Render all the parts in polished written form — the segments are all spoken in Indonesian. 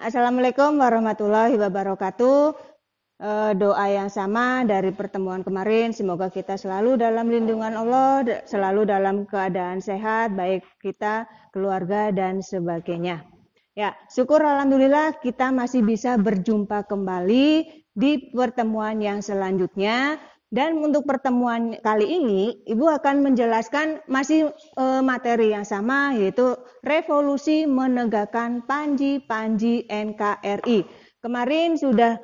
Assalamualaikum warahmatullahi wabarakatuh. Doa yang sama dari pertemuan kemarin, semoga kita selalu dalam lindungan Allah, selalu dalam keadaan sehat, baik kita, keluarga, dan sebagainya. Ya, syukur alhamdulillah kita masih bisa berjumpa kembali di pertemuan yang selanjutnya. Dan untuk pertemuan kali ini, Ibu akan menjelaskan masih materi yang sama, yaitu revolusi menegakkan Panji NKRI. Kemarin sudah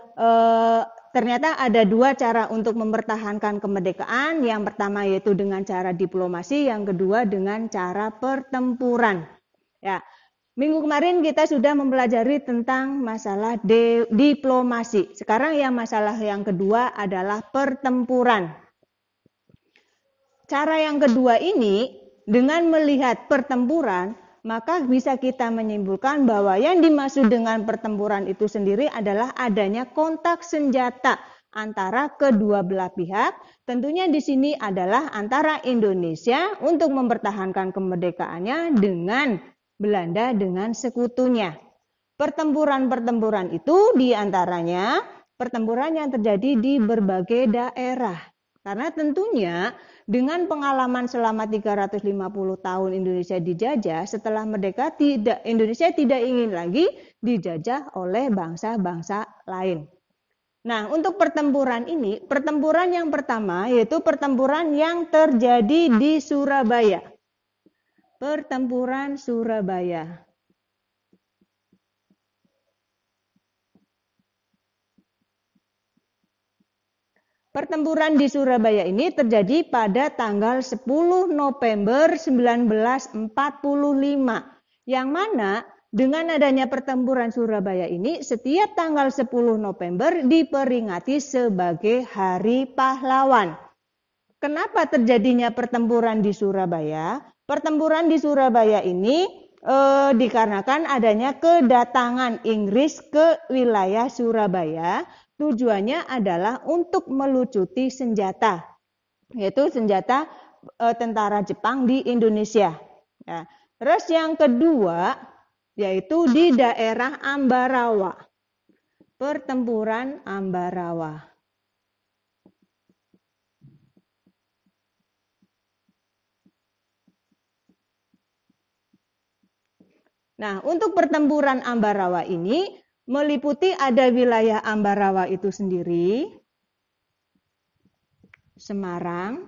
ternyata ada dua cara untuk mempertahankan kemerdekaan. Yang pertama yaitu dengan cara diplomasi, yang kedua dengan cara pertempuran. Ya, minggu kemarin kita sudah mempelajari tentang masalah diplomasi. Sekarang yang masalah yang kedua adalah pertempuran. Cara yang kedua ini, dengan melihat pertempuran, maka bisa kita menyimpulkan bahwa yang dimaksud dengan pertempuran itu sendiri adalah adanya kontak senjata antara kedua belah pihak. Tentunya di sini adalah antara Indonesia untuk mempertahankan kemerdekaannya dengan Belanda dengan sekutunya. Pertempuran-pertempuran itu diantaranya pertempuran yang terjadi di berbagai daerah. Karena tentunya dengan pengalaman selama 350 tahun Indonesia dijajah, setelah merdeka Indonesia tidak ingin lagi dijajah oleh bangsa-bangsa lain. Nah, untuk pertempuran ini, pertempuran yang pertama yaitu pertempuran yang terjadi di Surabaya. Pertempuran Surabaya. Pertempuran di Surabaya ini terjadi pada tanggal 10 November 1945. Yang mana dengan adanya pertempuran Surabaya ini setiap tanggal 10 November diperingati sebagai Hari Pahlawan. Kenapa terjadinya pertempuran di Surabaya? Pertempuran di Surabaya ini dikarenakan adanya kedatangan Inggris ke wilayah Surabaya. Tujuannya adalah untuk melucuti senjata, yaitu senjata tentara Jepang di Indonesia. Ya. Terus yang kedua, yaitu di daerah Ambarawa. Pertempuran Ambarawa. Nah, untuk pertempuran Ambarawa ini meliputi ada wilayah Ambarawa itu sendiri, Semarang,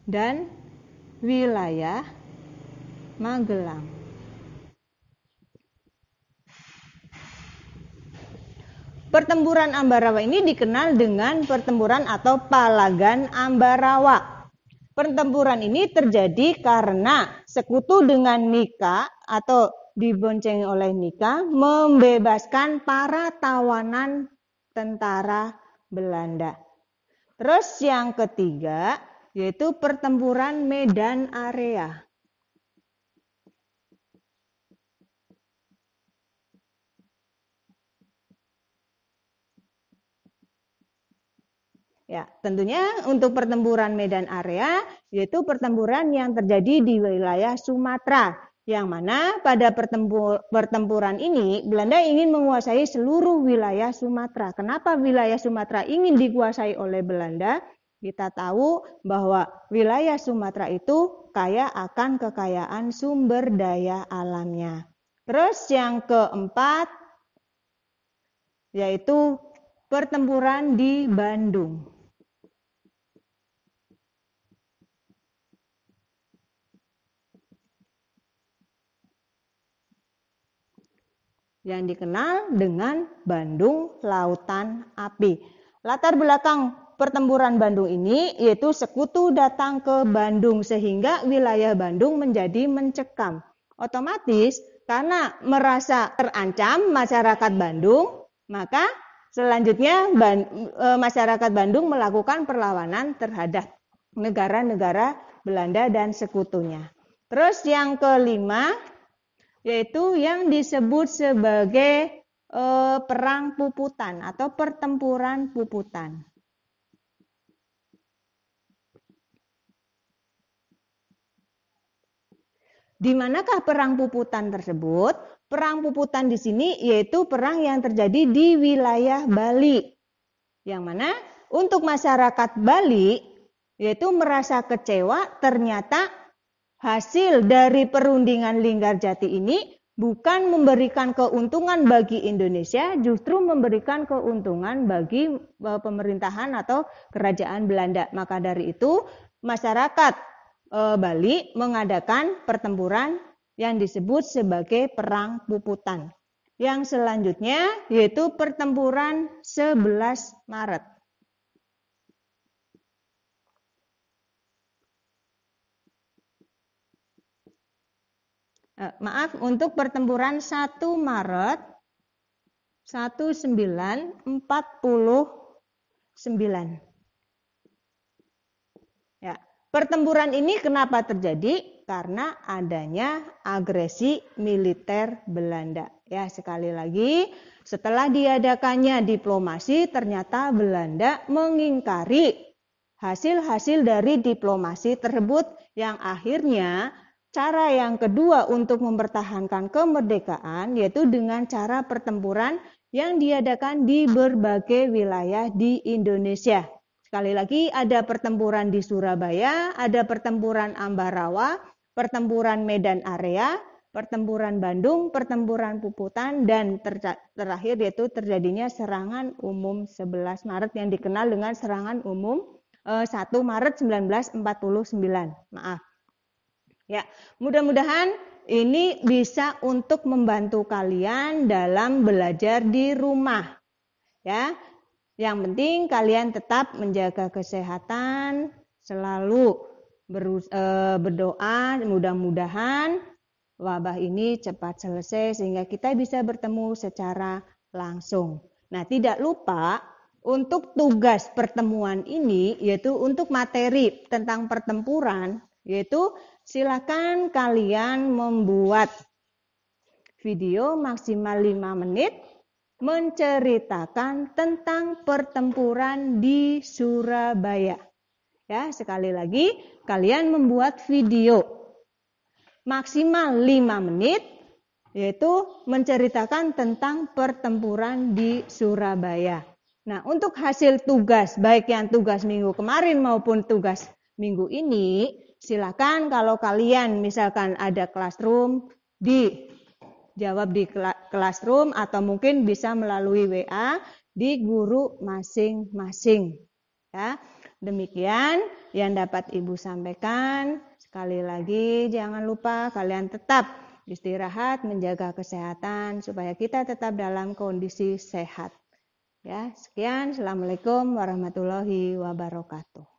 dan wilayah Magelang. Pertempuran Ambarawa ini dikenal dengan pertempuran atau Palagan Ambarawa. Pertempuran ini terjadi karena sekutu dengan Nika atau diboncengi oleh Nika membebaskan para tawanan tentara Belanda. Terus yang ketiga yaitu pertempuran Medan Area. Ya, tentunya untuk pertempuran Medan Area yaitu pertempuran yang terjadi di wilayah Sumatera, yang mana pada pertempuran ini Belanda ingin menguasai seluruh wilayah Sumatera. Kenapa wilayah Sumatera ingin dikuasai oleh Belanda? Kita tahu bahwa wilayah Sumatera itu kaya akan kekayaan sumber daya alamnya. Terus yang keempat yaitu pertempuran di Bandung. Yang dikenal dengan Bandung Lautan Api. Latar belakang pertempuran Bandung ini yaitu sekutu datang ke Bandung sehingga wilayah Bandung menjadi mencekam. Otomatis karena merasa terancam masyarakat Bandung, maka selanjutnya masyarakat Bandung melakukan perlawanan terhadap negara-negara Belanda dan sekutunya. Terus yang kelima yaitu yang disebut sebagai perang Puputan atau pertempuran Puputan. Di manakah perang puputan tersebut? Perang puputan di sini yaitu perang yang terjadi di wilayah Bali. Yang mana untuk masyarakat Bali yaitu merasa kecewa ternyata hasil dari perundingan Linggarjati ini bukan memberikan keuntungan bagi Indonesia, justru memberikan keuntungan bagi pemerintahan atau kerajaan Belanda. Maka dari itu masyarakat Bali mengadakan pertempuran yang disebut sebagai Perang Puputan. Yang selanjutnya yaitu pertempuran 11 Maret. Maaf, untuk pertempuran 1 Maret 1949. Ya, pertempuran ini kenapa terjadi? Karena adanya agresi militer Belanda. Ya, sekali lagi, setelah diadakannya diplomasi, ternyata Belanda mengingkari hasil-hasil dari diplomasi tersebut yang akhirnya cara yang kedua untuk mempertahankan kemerdekaan yaitu dengan cara pertempuran yang diadakan di berbagai wilayah di Indonesia. Sekali lagi ada pertempuran di Surabaya, ada pertempuran Ambarawa, pertempuran Medan Area, pertempuran Bandung, pertempuran Puputan, dan terakhir yaitu terjadinya serangan umum 11 Maret yang dikenal dengan serangan umum 1 Maret 1949. Maaf. Ya, mudah-mudahan ini bisa untuk membantu kalian dalam belajar di rumah. Ya, yang penting kalian tetap menjaga kesehatan, selalu berdoa, mudah-mudahan wabah ini cepat selesai sehingga kita bisa bertemu secara langsung. Nah, tidak lupa untuk tugas pertemuan ini yaitu untuk materi tentang pertempuran, yaitu silakan kalian membuat video maksimal 5 menit menceritakan tentang pertempuran di Surabaya. Ya, sekali lagi kalian membuat video maksimal 5 menit yaitu menceritakan tentang pertempuran di Surabaya. Nah, untuk hasil tugas baik yang tugas minggu kemarin maupun tugas minggu ini, silakan kalau kalian misalkan ada classroom dijawab di classroom atau mungkin bisa melalui WA di guru masing-masing. Ya, demikian yang dapat Ibu sampaikan. Sekali lagi jangan lupa kalian tetap istirahat, menjaga kesehatan supaya kita tetap dalam kondisi sehat. Ya, sekian. Assalamualaikum warahmatullahi wabarakatuh.